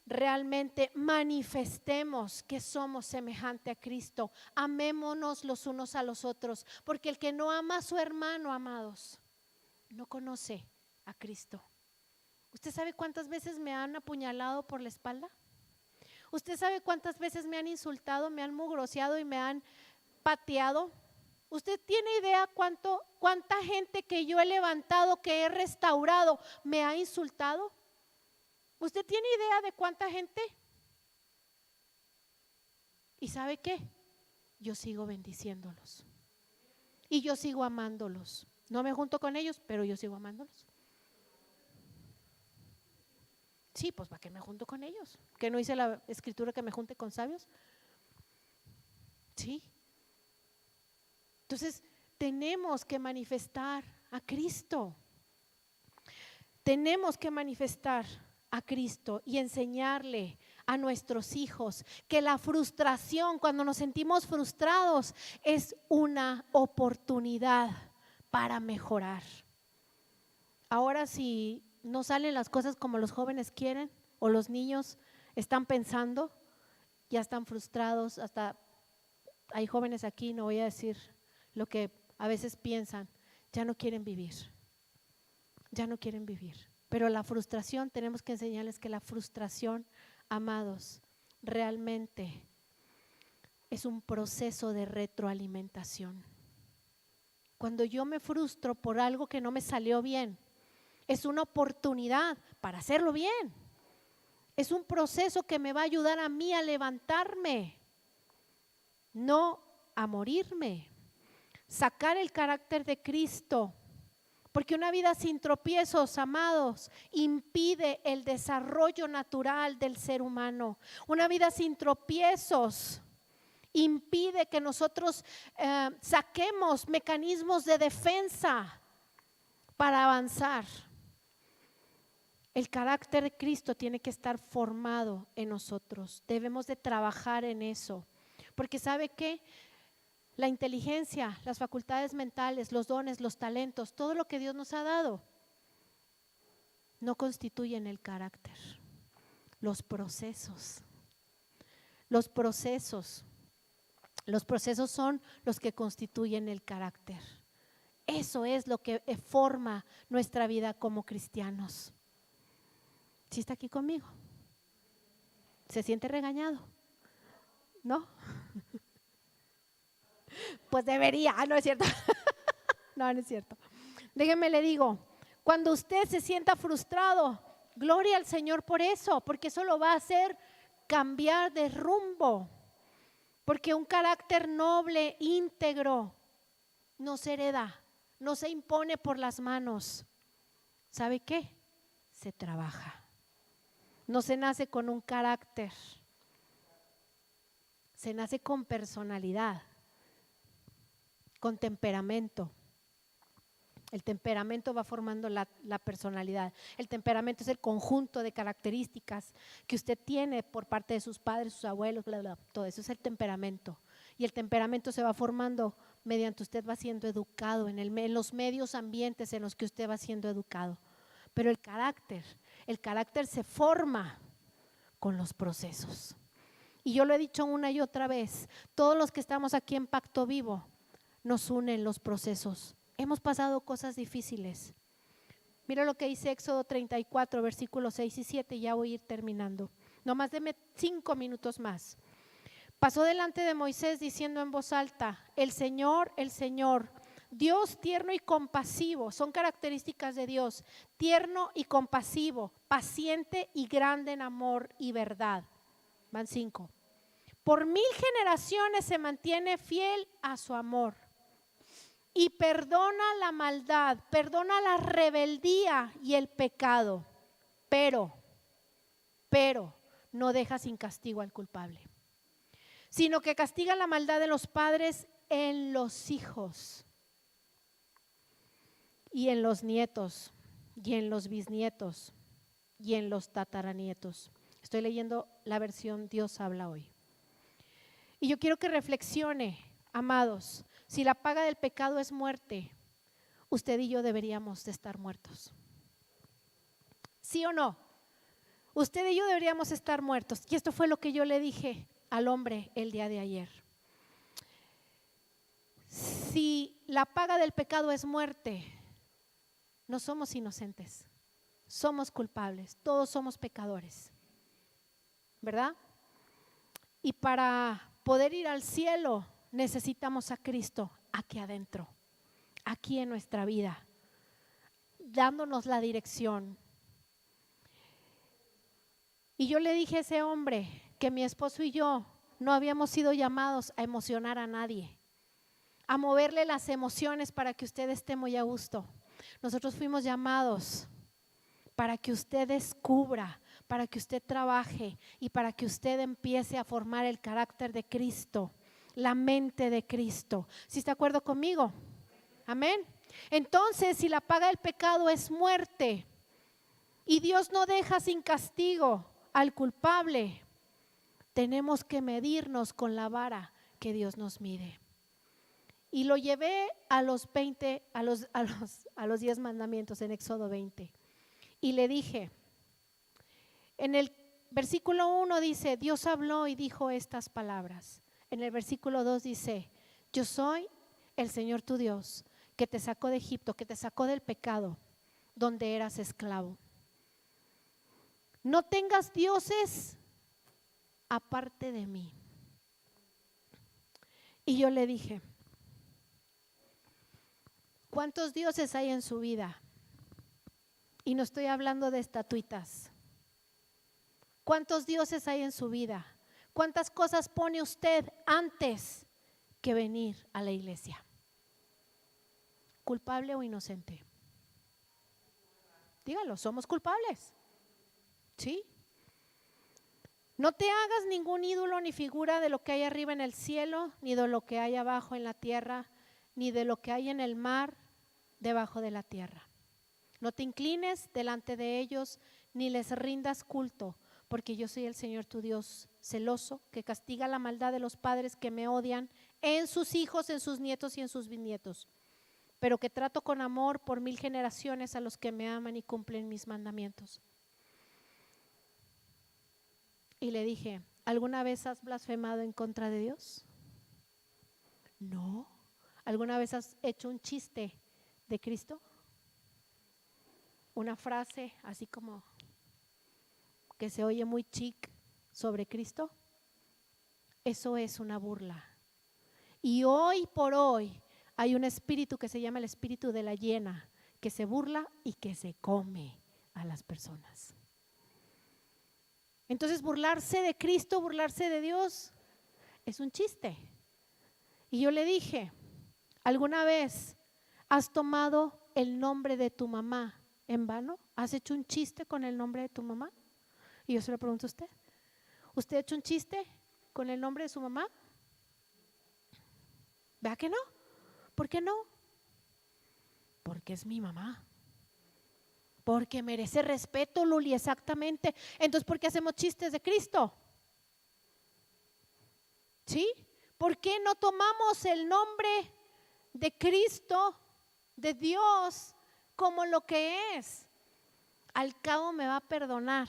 realmente manifestemos que somos semejante a Cristo. Amémonos los unos a los otros, porque el que no ama a su hermano, amados, no conoce a Cristo. ¿Usted sabe cuántas veces me han apuñalado por la espalda? ¿Usted sabe cuántas veces me han insultado, me han mugroseado y me han pateado? ¿Usted tiene idea cuánta gente que yo he levantado, que he restaurado, me ha insultado? ¿Usted tiene idea de cuánta gente? ¿Y sabe qué? Yo sigo bendiciéndolos y yo sigo amándolos. No me junto con ellos, pero yo sigo amándolos. Sí, pues ¿para qué me junto con ellos? ¿Que no dice la escritura que me junte con sabios? Sí. Entonces tenemos que manifestar a Cristo. Tenemos que manifestar a Cristo y enseñarle a nuestros hijos que la frustración, cuando nos sentimos frustrados, es una oportunidad para mejorar. Ahora, si no salen las cosas como los jóvenes quieren o los niños están pensando, ya están frustrados. Hasta hay jóvenes aquí, no voy a decir lo que a veces piensan, ya no quieren vivir. Ya no quieren vivir. Pero la frustración, tenemos que enseñarles que la frustración, amados, realmente es un proceso de retroalimentación. Cuando yo me frustro por algo que no me salió bien, es una oportunidad para hacerlo bien. Es un proceso que me va a ayudar a mí a levantarme, no a morirme. Sacar el carácter de Cristo. Porque una vida sin tropiezos, amados, impide el desarrollo natural del ser humano. Una vida sin tropiezos impide que nosotros saquemos mecanismos de defensa para avanzar. El carácter de Cristo tiene que estar formado en nosotros. Debemos de trabajar en eso. Porque ¿sabe qué? La inteligencia, las facultades mentales, los dones, los talentos, todo lo que Dios nos ha dado, no constituyen el carácter. Los procesos son los que constituyen el carácter. Eso es lo que forma nuestra vida como cristianos. ¿Sí está aquí conmigo? ¿Se siente regañado? ¿No? Pues debería, no es cierto. No es cierto. Déjeme le digo, cuando usted se sienta frustrado, gloria al Señor por eso, porque eso lo va a hacer cambiar de rumbo. Porque un carácter noble, íntegro, no se hereda, no se impone por las manos. ¿Sabe qué? Se trabaja. No se nace con un carácter, se nace con personalidad, con temperamento. El temperamento va formando la personalidad. El temperamento es el conjunto de características que usted tiene por parte de sus padres, sus abuelos, bla, bla, todo eso es el temperamento. Y el temperamento se va formando mediante usted va siendo educado en los medios ambientes en los que usted va siendo educado. Pero el carácter se forma con los procesos. Y yo lo he dicho una y otra vez, todos los que estamos aquí en Pacto Vivo, nos unen los procesos. Hemos pasado cosas difíciles, Mira lo que dice Éxodo 34, versículos 6 y 7, ya voy a ir terminando. No más deme 5 minutos más. Pasó delante de Moisés diciendo en voz alta, el Señor, Dios tierno y compasivo, son características de Dios, tierno y compasivo, paciente y grande en amor y verdad. Van 5. Por 1000 generaciones se mantiene fiel a su amor y perdona la maldad, perdona la rebeldía y el pecado, pero no deja sin castigo al culpable, sino que castiga la maldad de los padres en los hijos y en los nietos y en los bisnietos y en los tataranietos. Estoy leyendo la versión Dios habla hoy. Y yo quiero que reflexione, amados, si la paga del pecado es muerte, usted y yo deberíamos de estar muertos. ¿Sí o no? Usted y yo deberíamos estar muertos. Y esto fue lo que yo le dije al hombre el día de ayer. Si la paga del pecado es muerte, no somos inocentes, somos culpables, todos somos pecadores, ¿verdad? Y para poder ir al cielo necesitamos a Cristo aquí adentro, aquí en nuestra vida, dándonos la dirección. Y yo le dije a ese hombre que mi esposo y yo no habíamos sido llamados a emocionar a nadie, a moverle las emociones para que usted esté muy a gusto. Nosotros fuimos llamados para que usted descubra, para que usted trabaje y para que usted empiece a formar el carácter de Cristo, la mente de Cristo. ¿Sí está de acuerdo conmigo? Amén. Entonces, si la paga del pecado es muerte y Dios no deja sin castigo al culpable, tenemos que medirnos con la vara que Dios nos mide. Y lo llevé a los 20, a los 10 mandamientos en Éxodo 20. Y le dije, en el versículo 1 dice, Dios habló y dijo estas palabras. En el versículo 2 dice, yo soy el Señor tu Dios, que te sacó de Egipto, que te sacó del pecado, donde eras esclavo. No tengas dioses aparte de mí. Y yo le dije, ¿cuántos dioses hay en su vida? Y no estoy hablando de estatuitas. ¿Cuántos dioses hay en su vida? ¿Cuántas cosas pone usted antes que venir a la iglesia? ¿Culpable o inocente? Dígalo, somos culpables. ¿Sí? No te hagas ningún ídolo ni figura de lo que hay arriba en el cielo, ni de lo que hay abajo en la tierra, ni de lo que hay en el mar debajo de la tierra. No te inclines delante de ellos, ni les rindas culto, porque yo soy el Señor tu Dios celoso, que castiga la maldad de los padres que me odian en sus hijos, en sus nietos y en sus bisnietos, pero que trato con amor por 1000 generaciones a los que me aman y cumplen mis mandamientos. Y le dije, ¿alguna vez has blasfemado en contra de Dios? No. ¿Alguna vez has hecho un chiste de Cristo? Una frase así como que se oye muy chic sobre Cristo. Eso es una burla. Y hoy por hoy hay un espíritu que se llama el espíritu de la hiena, que se burla y que se come a las personas. Entonces, burlarse de Cristo, burlarse de Dios, es un chiste. Y yo le dije, ¿alguna vez has tomado el nombre de tu mamá en vano? ¿Has hecho un chiste con el nombre de tu mamá? Y yo se lo pregunto a usted. ¿Usted ha hecho un chiste con el nombre de su mamá? ¿Vea que no? ¿Por qué no? Porque es mi mamá. Porque merece respeto, Luli, exactamente. Entonces, ¿por qué hacemos chistes de Cristo? ¿Sí? ¿Por qué no tomamos el nombre de Cristo, de Dios, como lo que es? Al cabo me va a perdonar.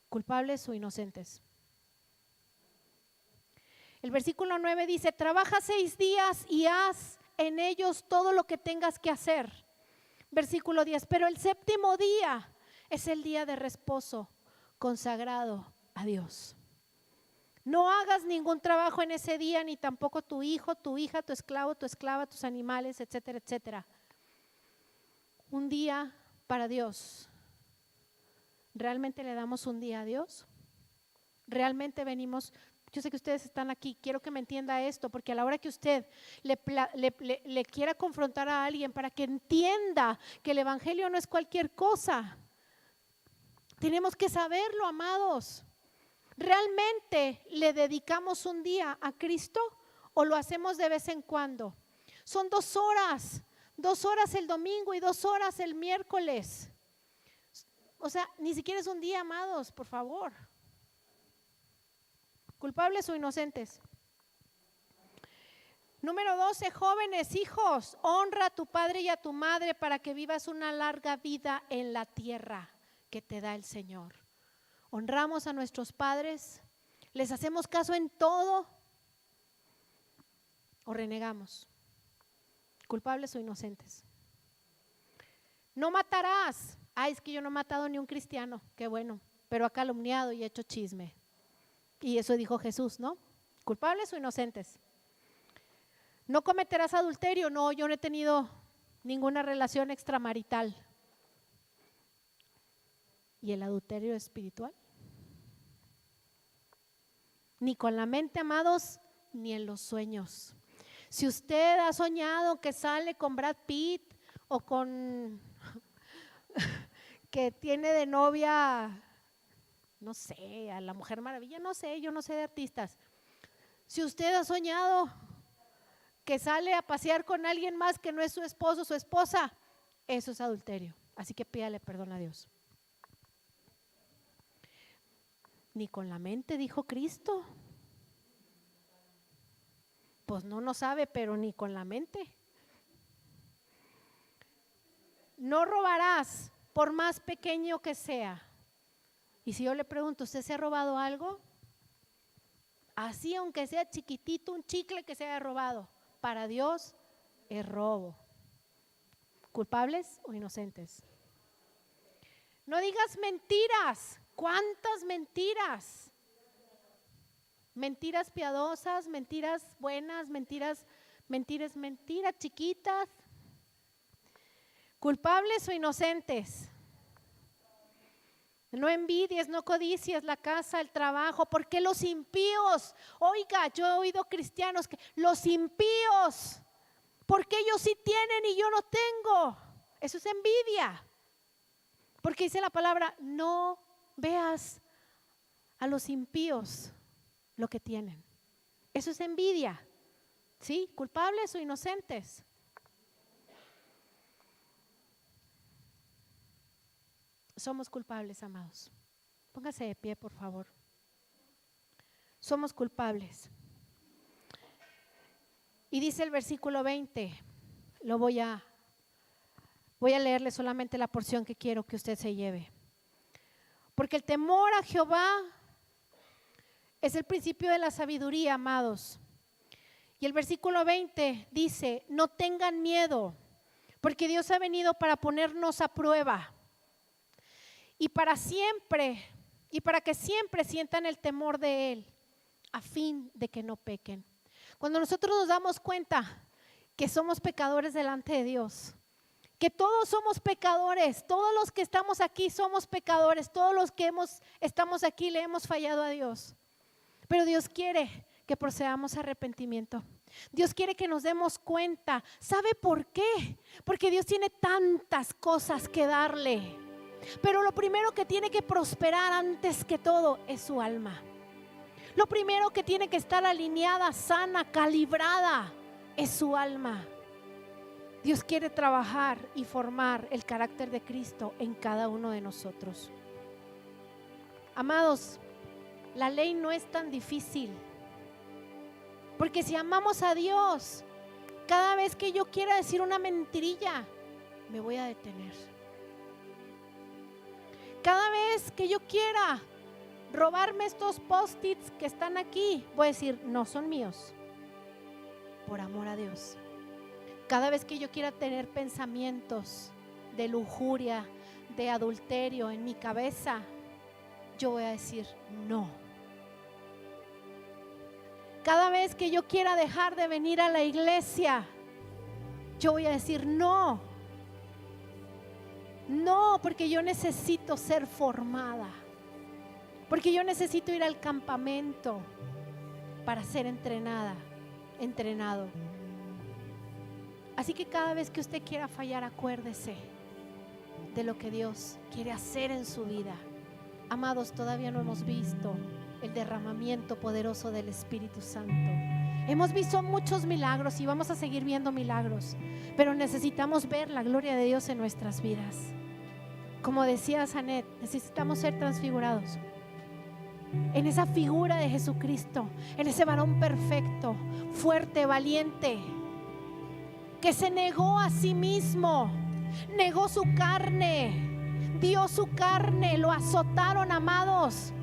¿Culpables o inocentes? El versículo 9 dice, trabaja 6 días y haz en ellos todo lo que tengas que hacer. Versículo 10, pero el séptimo día es el día de reposo consagrado a Dios. No hagas ningún trabajo en ese día, ni tampoco tu hijo, tu hija, tu esclavo, tu esclava, tus animales, etcétera, etcétera. Un día para Dios. ¿Realmente le damos un día a Dios? ¿Realmente venimos? Yo sé que ustedes están aquí, quiero que me entienda esto, porque a la hora que usted le quiera confrontar a alguien para que entienda que el evangelio no es cualquier cosa, tenemos que saberlo, amados. ¿Realmente le dedicamos un día a Cristo o lo hacemos de vez en cuando? Son 2 horas, 2 horas el domingo y 2 horas el miércoles. O sea, ni siquiera es un día, amados, por favor. ¿Culpables o inocentes? Número 12, jóvenes, hijos, honra a tu padre y a tu madre para que vivas una larga vida en la tierra que te da el Señor. Honramos a nuestros padres, les hacemos caso en todo o renegamos. ¿Culpables o inocentes? No matarás. Ay, es que yo no he matado ni un cristiano, qué bueno, pero ha calumniado y hecho chisme. Y eso dijo Jesús, ¿no? ¿Culpables o inocentes? No cometerás adulterio. No, yo no he tenido ninguna relación extramarital. ¿Y el adulterio espiritual? Ni con la mente, amados, ni en los sueños. Si usted ha soñado que sale con Brad Pitt o con que tiene de novia, no sé, a la Mujer Maravilla, no sé, yo no sé de artistas. Si usted ha soñado que sale a pasear con alguien más que no es su esposo o su esposa, eso es adulterio. Así que pídale perdón a Dios. Ni con la mente, dijo Cristo. Pues no sabe, pero ni con la mente. No robarás, por más pequeño que sea. Y si yo le pregunto, ¿usted se ha robado algo? Así, aunque sea chiquitito, un chicle que se haya robado, para Dios es robo. ¿Culpables o inocentes? No digas mentiras. ¿Cuántas mentiras? Mentiras piadosas, mentiras buenas, mentiras chiquitas. ¿Culpables o inocentes? No envidies, no codicies la casa, el trabajo, porque los impíos, oiga, yo he oído cristianos que los impíos, porque ellos sí tienen y yo no tengo. Eso es envidia. Porque dice la palabra, no veas a los impíos lo que tienen. Eso es envidia. ¿Sí? ¿Culpables o inocentes? Somos culpables, amados. Póngase de pie, por favor. Somos culpables. Y dice el versículo 20, voy a leerle solamente la porción que quiero que usted se lleve. Porque el temor a Jehová es el principio de la sabiduría, amados. Y el versículo 20 dice, no tengan miedo, porque Dios ha venido para ponernos a prueba. Y para siempre, y para que siempre sientan el temor de Él, a fin de que no pequen. Cuando nosotros nos damos cuenta que somos pecadores delante de Dios, que todos somos pecadores, todos los que estamos aquí somos pecadores, todos los que estamos aquí le hemos fallado a Dios. Pero Dios quiere que procedamos a arrepentimiento. Dios quiere que nos demos cuenta. ¿Sabe por qué? Porque Dios tiene tantas cosas que darle. Pero lo primero que tiene que prosperar antes que todo es su alma. Lo primero que tiene que estar alineada, sana, calibrada es su alma. Dios quiere trabajar y formar el carácter de Cristo en cada uno de nosotros. Amados, la ley no es tan difícil. Porque si amamos a Dios, cada vez que yo quiera decir una mentirilla, me voy a detener. Cada vez que yo quiera robarme estos post-its que están aquí, voy a decir, no son míos, por amor a Dios. Cada vez que yo quiera tener pensamientos de lujuria, de adulterio en mi cabeza, yo voy a decir no. Cada vez que yo quiera dejar de venir a la iglesia, yo voy a decir no. No, porque yo necesito ser formada. Porque yo necesito ir al campamento para ser entrenado. Así que cada vez que usted quiera fallar, acuérdese de lo que Dios quiere hacer en su vida. Amados, todavía no hemos visto el derramamiento poderoso del Espíritu Santo. Hemos visto muchos milagros y vamos a seguir viendo milagros, pero necesitamos ver la gloria de Dios en nuestras vidas. Como decía Sanet, necesitamos ser transfigurados en esa figura de Jesucristo, en ese varón perfecto, fuerte, valiente, que se negó a sí mismo, negó su carne, dio su carne. Lo azotaron, amados,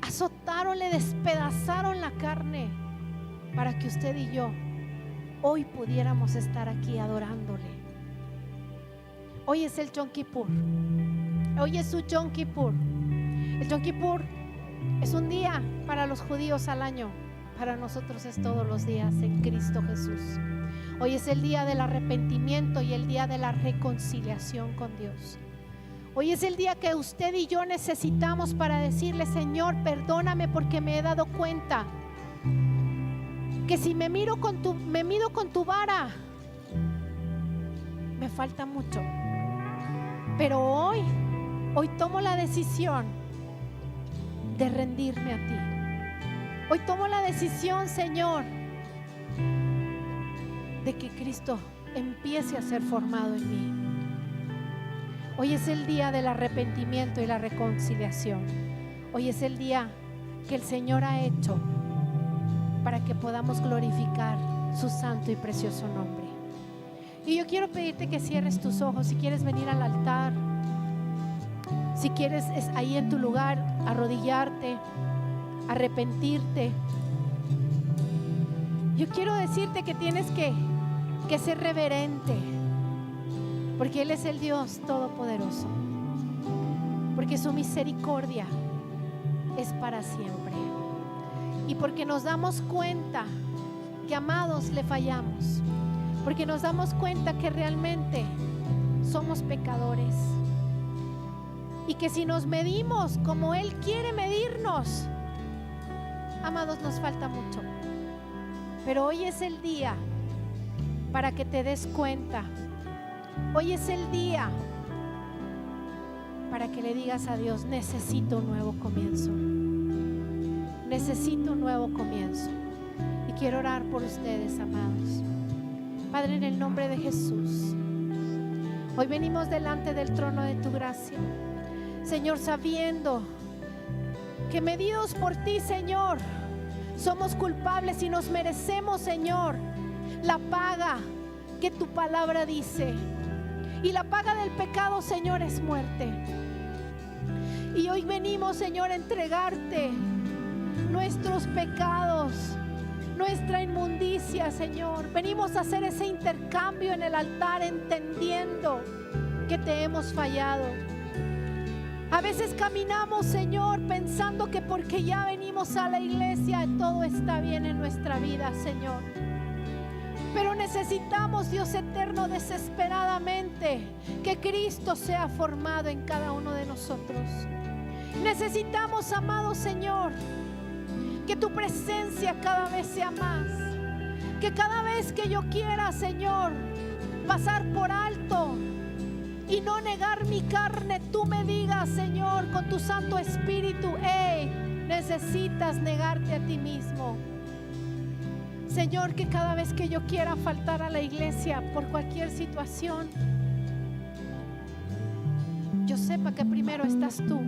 azotaron, le despedazaron la carne para que usted y yo hoy pudiéramos estar aquí adorándole. Hoy es el Yom Kippur, hoy es su Yom Kippur. El Yom Kippur es un día para los judíos al año, para nosotros es todos los días en Cristo Jesús. Hoy es el día del arrepentimiento y el día de la reconciliación con Dios. Hoy es el día que usted y yo necesitamos para decirle: Señor, perdóname porque me he dado cuenta que si me mido con tu vara, me falta mucho. Pero hoy tomo la decisión de rendirme a ti. Hoy tomo la decisión, Señor, de que Cristo empiece a ser formado en mí. Hoy es el día del arrepentimiento y la reconciliación. Hoy es el día que el Señor ha hecho para que podamos glorificar su santo y precioso nombre. Y yo quiero pedirte que cierres tus ojos. Si quieres venir al altar, si quieres ahí en tu lugar arrodillarte, arrepentirte. Yo quiero decirte que tienes que ser reverente, porque Él es el Dios Todopoderoso, porque su misericordia es para siempre, y porque nos damos cuenta que, amados, le fallamos, porque nos damos cuenta que realmente somos pecadores, y que si nos medimos como Él quiere medirnos, amados, nos falta mucho. Pero hoy es el día para que te des cuenta. Hoy es el día para que le digas a Dios: necesito un nuevo comienzo. Necesito un nuevo comienzo. Y quiero orar por ustedes, amados. Padre, en el nombre de Jesús, hoy venimos delante del trono de tu gracia, Señor, sabiendo que medidos por ti, Señor, somos culpables y nos merecemos, Señor, la paga que tu palabra dice. Y la paga del pecado, Señor, es muerte. Y hoy venimos, Señor, a entregarte nuestros pecados, nuestra inmundicia, Señor. Venimos a hacer ese intercambio en el altar, entendiendo que te hemos fallado. A veces caminamos, Señor, pensando que porque ya venimos a la iglesia todo está bien en nuestra vida, Señor. Pero necesitamos, Dios eterno, desesperadamente que Cristo sea formado en cada uno de nosotros. Necesitamos, amado Señor, que tu presencia cada vez sea más. Que cada vez que yo quiera, Señor, pasar por alto y no negar mi carne, tú me digas, Señor, con tu Santo Espíritu: hey, necesitas negarte a ti mismo. Señor, que cada vez que yo quiera faltar a la iglesia por cualquier situación, yo sepa que primero estás tú.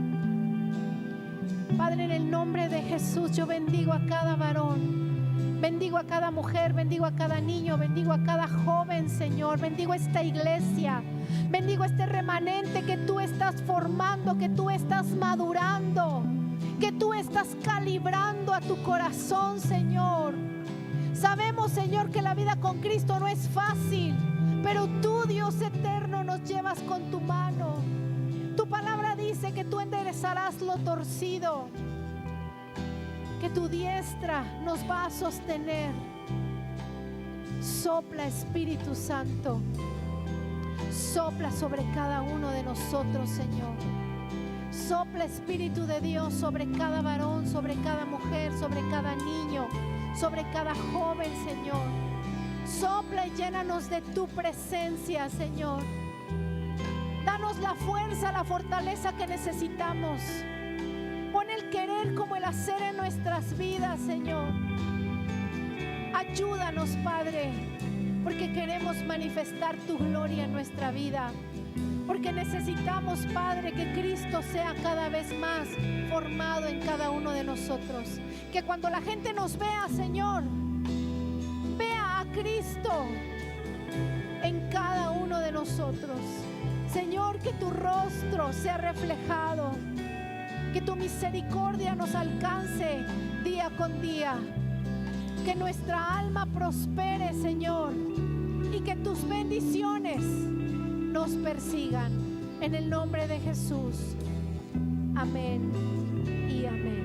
Padre, en el nombre de Jesús, yo bendigo a cada varón, bendigo a cada mujer, bendigo a cada niño, bendigo a cada joven, Señor. Bendigo esta iglesia, bendigo este remanente que tú estás formando, que tú estás madurando, que tú estás calibrando a tu corazón, Señor. Sabemos Sabemos, Señor, que la vida con Cristo no es fácil, pero tú, Dios eterno, nos llevas con tu mano. Tu palabra dice que tú enderezarás lo torcido, que tu diestra nos va a sostener. Sopla, Espíritu Santo, sopla sobre cada uno de nosotros, Señor. Sopla, Espíritu de Dios, sobre cada varón, sobre cada mujer, sobre cada niño, sobre cada joven, Señor. Sopla y llénanos de tu presencia, Señor. Danos la fuerza, la fortaleza que necesitamos. Pon el querer como el hacer en nuestras vidas, Señor. Ayúdanos, Padre, porque queremos manifestar tu gloria en nuestra vida. Porque necesitamos, Padre, que Cristo sea cada vez más formado en cada uno de nosotros. Que cuando la gente nos vea, Señor, vea a Cristo en cada uno de nosotros. Señor, que tu rostro sea reflejado, que tu misericordia nos alcance día con día, que nuestra alma prospere, Señor, y que tus bendiciones nos persigan. En el nombre de Jesús. Amén y amén.